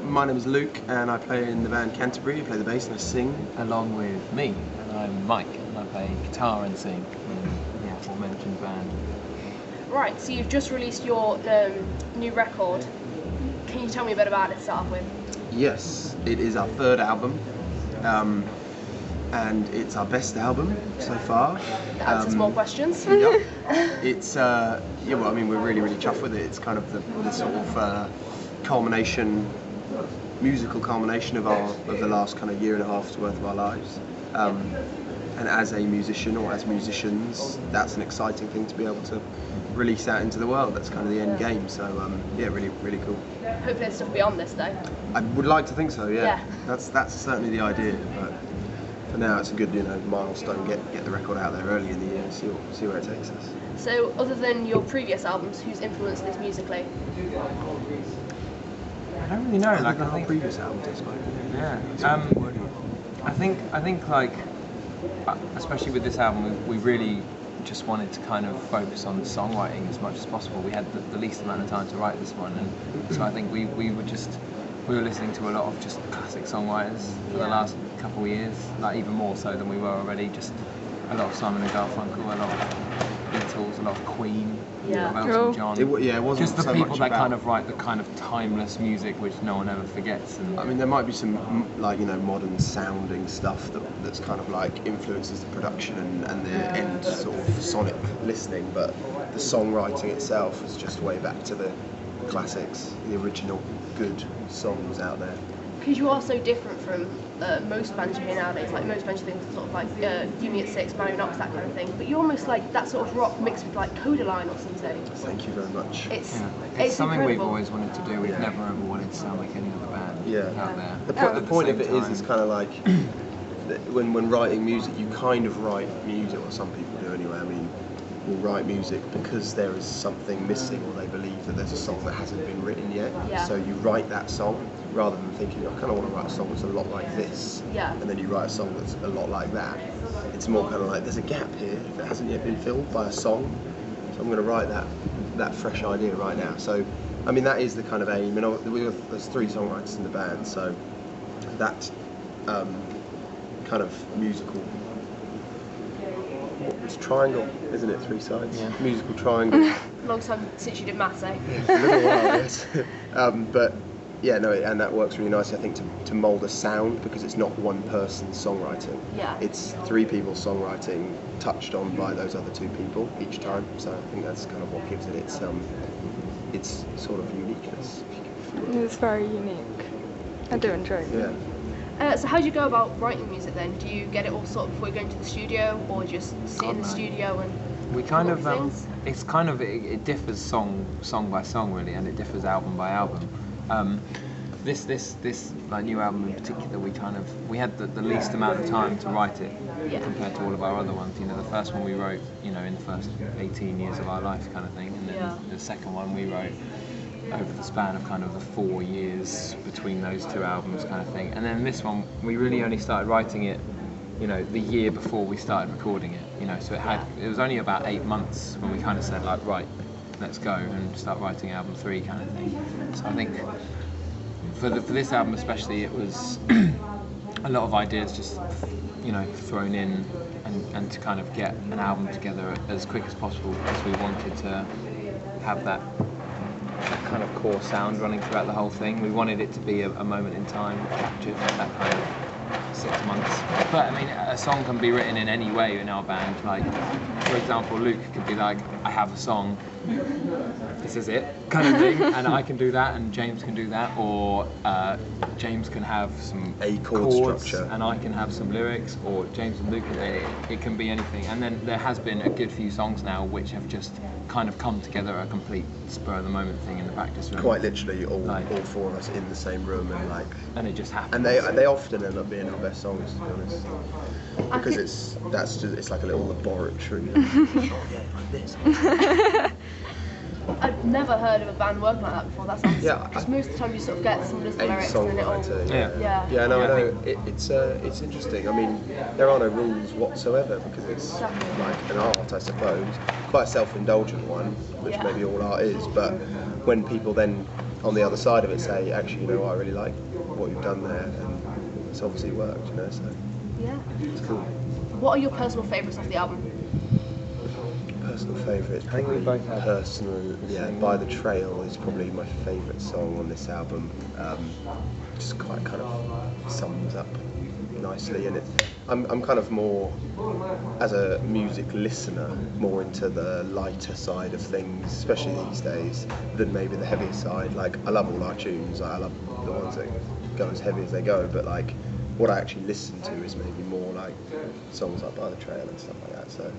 my name is Luke, and I play in the band Canterbury. I play the bass and I sing. Along with me, and I'm Mike, and I play guitar and sing in the aforementioned band. Right, so you've just released your new record. Can you tell me a bit about it to start off with? Yes, it is our third album, and it's our best album so far. That answers more questions. Yeah, it's yeah. Well, I mean, we're really chuffed with it. It's kind of the sort of culmination, musical culmination of the last kind of year and a half's worth of our lives. And as a musician or as musicians, that's an exciting thing to be able to release out into the world. That's kind of the end game. So yeah, really cool. Hopefully there's stuff beyond this though. I would like to think so. Yeah. Yeah. That's certainly the idea. But for now, it's a good milestone. Get the record out there early in the year. See where it takes us. So other than your previous albums, who's influenced this musically? I don't really know. Like our previous albums, I suppose. Yeah. I think like, especially with this album, we really just wanted to kind of focus on songwriting as much as possible. We had the least amount of time to write this one, and so I think we were listening to a lot of just classic songwriters for the last couple of years, like even more so than we were already. Just a lot of Simon and Garfunkel, a lot of Beatles, a lot of Queen, a lot of Elton John. It wasn't just the so people much that about, kind of write the kind of timeless music which no one ever forgets. And I mean, there might be some modern sounding stuff that's kind of like influences the production and the end sort of sonic listening, but the songwriting itself is just way back to the classics, the original good songs out there. Because you are so different from most bands you hear nowadays. Like most bands you think sort of like Unit 6, Mary Knox, that kind of thing. But you're almost like that sort of rock mixed with like Codaline or something. Thank you very much. It's something incredible. we've always wanted to do. We've never ever wanted to sound like any other band out there. The point of it is kind of like when writing music, you kind of write music, or some people do anyway. I mean, will write music because there is something missing, or they believe that there's a song that hasn't been written yet. Yeah. So you write that song rather than thinking, I kind of want to write a song that's a lot like this. Yeah. And then you write a song that's a lot like that. It's more kind of like there's a gap here that hasn't yet been filled by a song. So I'm going to write that fresh idea right now. So, I mean, that is the kind of aim. And there's 3 songwriters in the band, so that kind of musical. It's triangle, isn't it? 3 sides. Yeah. Musical triangle. Long time since you did maths, eh? Yeah, for a little while, yes. But yeah, no, and that works really nicely, I think, to mould a sound, because it's not one person's songwriting. Yeah. It's 3 people's songwriting touched on by those other 2 people each time. So I think that's kind of what gives it its sort of uniqueness. It's very unique. I do enjoy it. Yeah. So how do you go about writing music then? Do you get it all sorted before you go into the studio, or just sit in the studio and we kind of things? it's kind of it differs song by song really, and it differs album by album. This like new album in particular, we had the least amount of time to write it compared to all of our other ones. You know, the first one we wrote, in the first 18 years of our life kind of thing, and then the second one we wrote over the span of kind of the 4 years between those 2 albums kind of thing. And then this one, we really only started writing it, the year before we started recording it, so it was only about 8 months when we kind of said like, right, let's go and start writing album 3 kind of thing. So I think for this album especially, it was a lot of ideas just, thrown in and to kind of get an album together as quick as possible, because we wanted to have that kind of core sound running throughout the whole thing. We wanted it to be a moment in time captured, that kind of 6 months. But I mean, a song can be written in any way in our band. Like, for example, Luke could be like, I have a song, this is it, kind of thing, and I can do that, and James can do that, or James can have some chord chords, structure, and I can have some lyrics, or James and Luke can. It can be anything. And then there has been a good few songs now which have just kind of come together, a complete spur of the moment thing in the practice room. Quite literally, all 4 of us in the same room, and it just happens. And they often end up being our best songs, to be honest, because it's like a little laboratory. Like this. I've never heard of a band working like that before. That sounds because most of the time you sort of get someone does the lyrics and then it all. I know. It's interesting. I mean, there are no rules whatsoever, because it's like an art, I suppose, quite a self-indulgent one, which maybe all art is. But when people then on the other side of it say, actually, you know what, I really like what you've done there, and it's obviously worked, you know, so Yeah. it's cool. What are your personal favourites of the album? Personal favourite, I think we probably both have personal, the yeah, same By one. the Trail is probably my favourite song on this album. Just quite kind of sums up nicely, and I'm kind of more, as a music listener, more into the lighter side of things, especially these days, than maybe the heavier side. Like, I love all our tunes, I love the ones that go as heavy as they go, but like what I actually listen to is maybe more like songs like By the Trail and stuff like that, so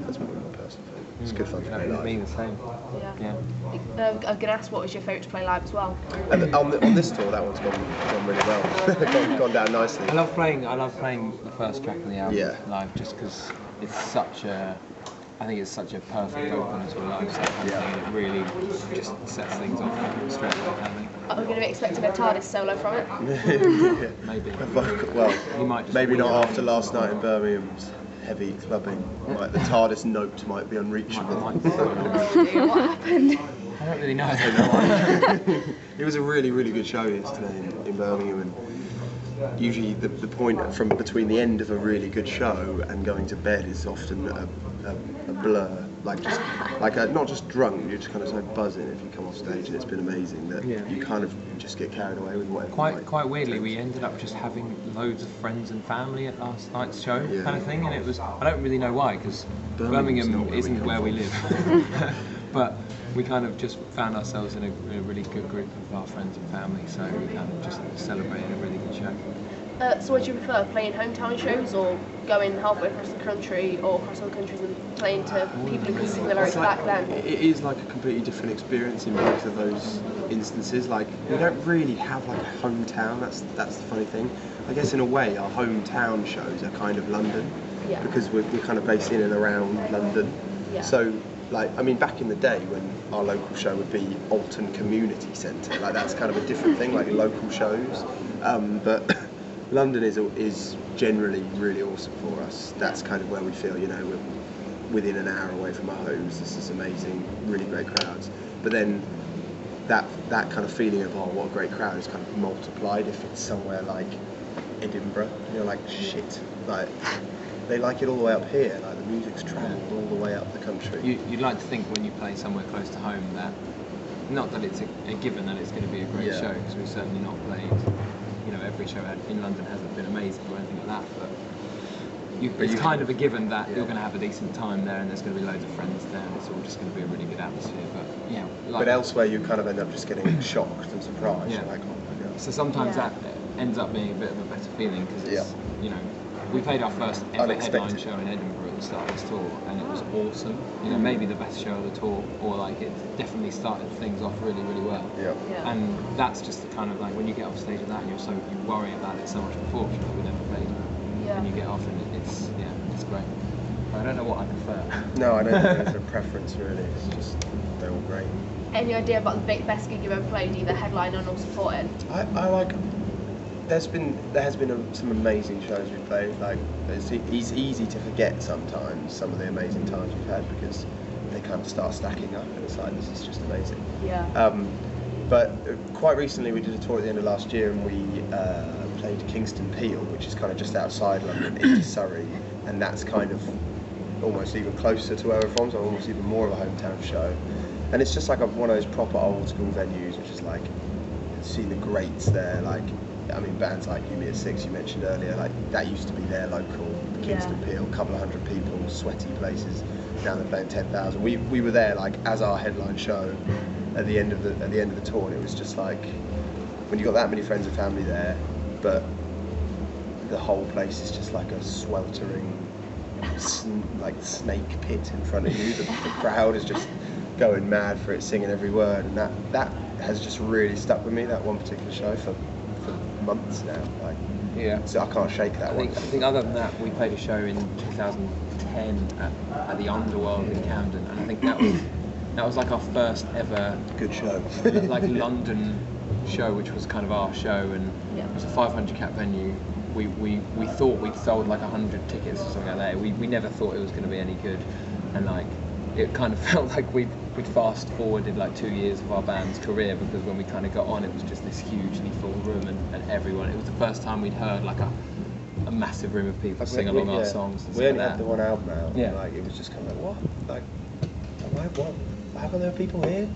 that's probably my personal favourite. It's good fun to play live. Me the same. Yeah. Yeah. I'm going to ask what was your favourite to play live as well? And on this tour, that one's gone really well. gone down nicely. I love playing the first track of the album Yeah. live, just because it's such a. I think it's such a perfect opener to a live set kind of thing. It really just sets things off straight away, kind of thing. Are we going to be expecting a TARDIS solo from it? Yeah. Maybe. Well, You might just maybe not wheel after last night in Birmingham's heavy clubbing. Like, the TARDIS note might be unreachable. Oh dear, what happened? I don't really know. It was a really, really good show yesterday in Birmingham, and usually the point from between the end of a really good show and going to bed is often a blur. Like, just not just drunk, you're just kind of so buzzing if you come off stage, and it's been amazing that you kind of just get carried away with whatever. Quite weirdly, we ended up just having loads of friends and family at last night's show, kind of thing, and it was, I don't really know why, because Birmingham isn't where we live, but we kind of just found ourselves in a really good group of our friends and family, so we kind of just celebrated a really good show. So what do you prefer, playing hometown shows or going halfway across the country or across other countries and playing to people who can sing the lyrics back then? It is like a completely different experience in both of those instances. Like, we don't really have like a hometown, that's the funny thing. I guess in a way our hometown shows are kind of London, because we're kind of based in and around London. Yeah. So, like, I mean, back in the day when our local show would be Alton Community Centre, like, that's kind of a different thing, like local shows. But London is generally really awesome for us. That's kind of where we feel, you know, we're within an hour away from our homes. This is amazing, really great crowds. But then that kind of feeling of, oh, what a great crowd is kind of multiplied if it's somewhere like Edinburgh. You're like, shit, like, they like it all the way up here. Like, the music's travelled all the way up the country. You'd like to think when you play somewhere close to home that, not that it's a given that it's going to be a great show, because we've certainly not played, you know, every show in London hasn't been amazing or anything like that, but it's kind of a given that you're going to have a decent time there, and there's going to be loads of friends there, and it's all just going to be a really good atmosphere. But yeah, but elsewhere you kind of end up just getting shocked and surprised. Yeah. Like, oh my God. So sometimes that ends up being a bit of a better feeling, because it's, you know, we played our first ever headline show in Edinburgh at the start of this tour, and it was awesome. You know, maybe the best show of the tour, or like it definitely started things off really, really well. Yeah. And that's just the kind of, like, when you get off stage of that, and you worry about it so much before, because we never played. And you get off, and it's great. But I don't know what I prefer. No, I don't think there's a preference really. It's just, they're all great. Any idea about the best gig you've ever played, either headlining or supporting? I like. There has been some amazing shows we've played. Like, it's easy to forget sometimes some of the amazing times we've had, because they kind of start stacking up, and it's like, this is just amazing. Yeah. But quite recently we did a tour at the end of last year, and we played Kingston Peel, which is kind of just outside London into Surrey, and that's kind of almost even closer to where we're from, so almost even more of a hometown show. And it's just like one of those proper old school venues, which is like, see the greats there, like, I mean, bands like Unit 6 you mentioned earlier, like, that used to be their local Kingston Peel, a couple of hundred people, sweaty places. Now they're playing 10,000. We were there like as our headline show at the end of the tour, and it was just like, when you got that many friends and family there, but the whole place is just like a sweltering like snake pit in front of you. The crowd is just going mad for it, singing every word, and that has just really stuck with me, that one particular show, for months now. Like, so I can't shake that one. I think other than that, we played a show in 2010 at the Underworld in Camden, and I think that was like our first ever good show, like London show, which was kind of our show, and it was a 500 cap venue. We thought we'd sold like 100 tickets or something like that. We never thought it was going to be any good, and like it kind of felt like we'd fast forwarded like 2 years of our band's career, because when we kind of got on, it was just this hugely full room and everyone. It was the first time we'd heard like a massive room of people sing along our songs. And we only like had the one album out. Yeah. And, like, it was just kind of like, what? Like, what? How come there are people here?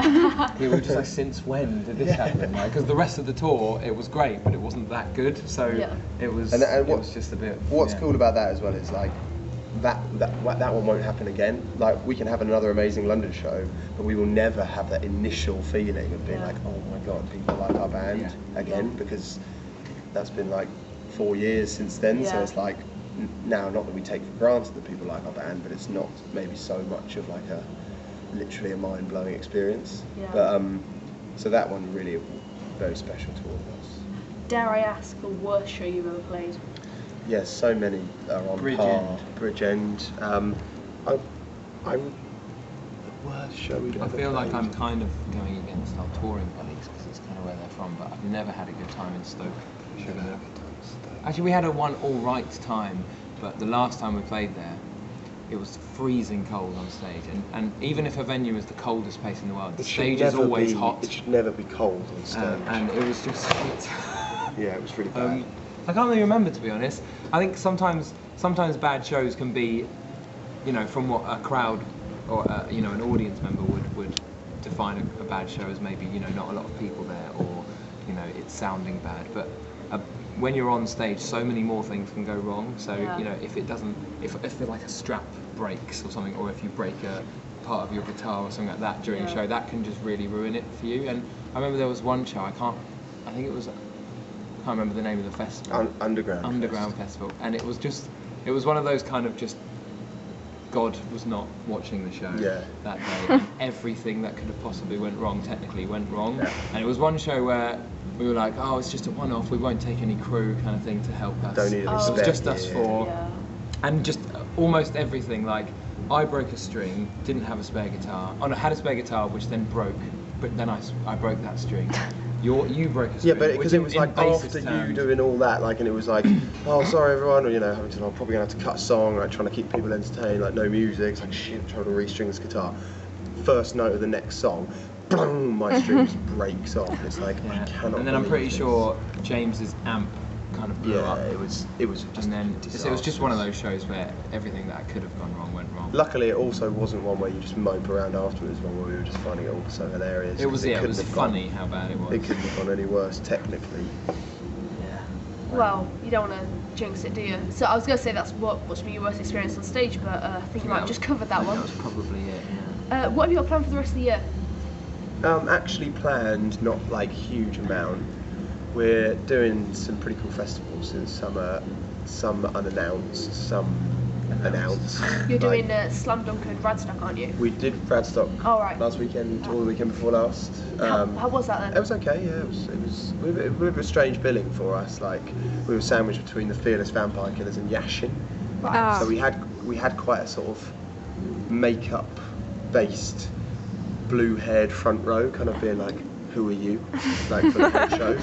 We were just like, since when did this happen? Because the rest of the tour, it was great, but it wasn't that good. So it was. And it was just a bit. What's cool about that as well is like that one won't happen again. Like, we can have another amazing London show, but we will never have that initial feeling of being like, oh my god, people like our band again, because that's been like 4 years since then. So it's like now, not that we take for granted that people like our band, but it's not maybe so much of like literally a mind-blowing experience. But so that one really very special to all of us. Dare I ask the worst show you've ever played? Yes, so many are on par. Bridgend. I'm the worst show we've ever I feel like played. I'm kind of going against our touring buddies, because it's kind of where they're from, but I've never had a good time in Stoke. Actually, we had a one all right time, but the last time we played there, it was freezing cold on stage, and even if a venue is the coldest place in the world, the stage is always hot. It should never be cold on stage. And it was just shit. Yeah, it was really bad. I can't really remember, to be honest. I think sometimes bad shows can be, you know, from what a crowd or you know, an audience member would define a bad show as maybe, you know, not a lot of people there, or, you know, it's sounding bad. But when you're on stage, so many more things can go wrong. So you know, if like a strap breaks or something, or if you break a part of your guitar or something like that during a show, that can just really ruin it for you. And I remember there was one show, I can't remember the name of the festival. Underground Festival. And it was one of those kind of just, God was not watching the show that day, and everything that could have possibly went wrong technically went wrong. And it was one show where we were like, oh, it's just a one-off, we won't take any crew kind of thing to help us. Don't need any It was just us gear. four, and just almost everything. Like, I broke a string, didn't have a spare guitar. Oh no, had a spare guitar which then broke, but then I broke that string. You broke a string. Yeah, but because it was like after you doing all that, like, and it was like, oh, sorry everyone, or, you know, having to, I'm probably gonna have to cut a song, like trying to keep people entertained, like no music. It's like, shit, I'm trying to restring this guitar. First note of the next song, boom, my string just breaks off. It's like, I cannot. And then I'm pretty believe sure James's amp kind of blew up. it was just. And then it was just one of those shows where everything that could have gone wrong went wrong. Luckily, it also wasn't one where you just mope around afterwards. One where we were just finding it all so hilarious. It was funny how bad it was. It couldn't have gone any worse technically. Yeah. Well, you don't want to jinx it, do you? So I was going to say what's been your worst experience on stage, but I think you might have just covered that one. That was probably it. What have you got planned for the rest of the year? Actually planned, not like huge amount. We're doing some pretty cool festivals in summer, some unannounced, some announced. You're doing Slam Dunk and Radstock, aren't you? We did Radstock last weekend, or the weekend before last. How was that then? It was okay, yeah. It was a bit of a strange billing for us. Like, we were sandwiched between the Fearless Vampire Killers and Yashin. Right. So we had quite a sort of makeup-based, blue-haired front row, kind of being like, who are you? Like, for the whole show.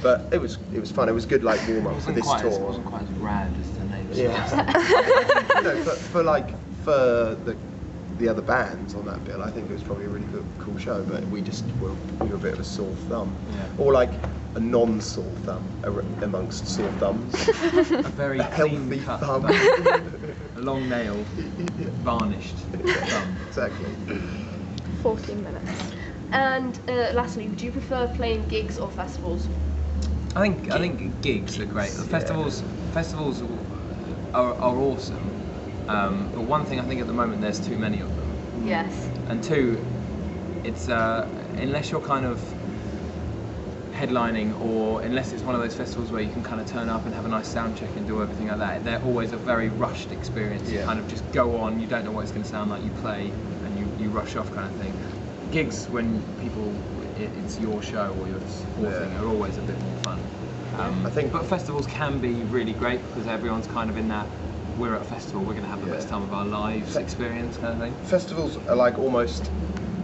But it was fun. It was good, like, warm-up for this tour. It wasn't quite as rad as the name. Yeah. You know, for the other bands on that bill, I think it was probably a really cool show. But we were a bit of a sore thumb, or like a non-sore thumb amongst sore thumbs. A very healthy clean-cut thumb. A long nail, varnished thumb. Exactly. 14 minutes. And lastly, would you prefer playing gigs or festivals? I think gigs are great. Festivals are awesome. But one thing I think at the moment, there's too many of them. Yes. And two, it's unless you're kind of headlining, or unless it's one of those festivals where you can kind of turn up and have a nice sound check and do everything like that, they're always a very rushed experience. You kind of just go on, you don't know what it's going to sound like, you play and you rush off kind of thing. Gigs, when it's your show or you're supporting, are always a bit more fun. I think, but festivals can be really great because everyone's kind of in that, we're at a festival, we're going to have the best time of our lives experience kind of thing. Festivals are like almost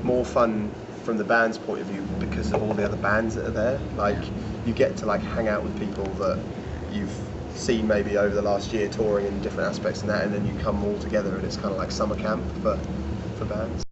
more fun from the band's point of view because of all the other bands that are there. Like, you get to like hang out with people that you've seen maybe over the last year touring in different aspects and that, and then you come all together and it's kind of like summer camp. But for bands.